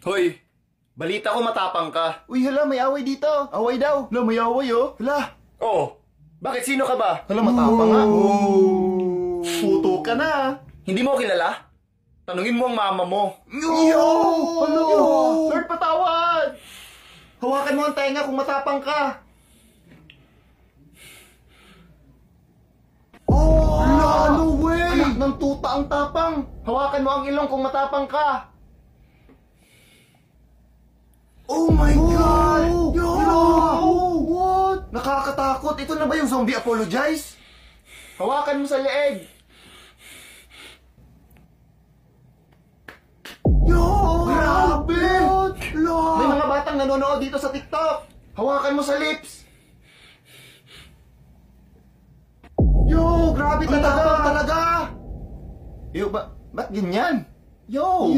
Hoy, balita ko matapang ka. Uy, hala, may away dito. Away daw. Hala, may away oh. Hala. Oh, bakit sino ka ba? Hala, matapang nga. Puto ka na. Hindi mo kilala? Tanungin mo ang mama mo. Yo! Hala! Lord, patawad! Hawakan mo ang tenga kung matapang ka. Oh! Hala, no way! Anak ng tuta ang tapang. Hawakan mo ang ilong kung matapang ka. Oh my God! Yo! What? Nakakatakot. Ito na ba yung zombie apologize? Hawakan mo sa leeg. Yo! Grabe! May mga batang nanonood dito sa TikTok. Hawakan mo sa lips. Yo! Grabe talaga! Yo, ba't ganyan? Yo!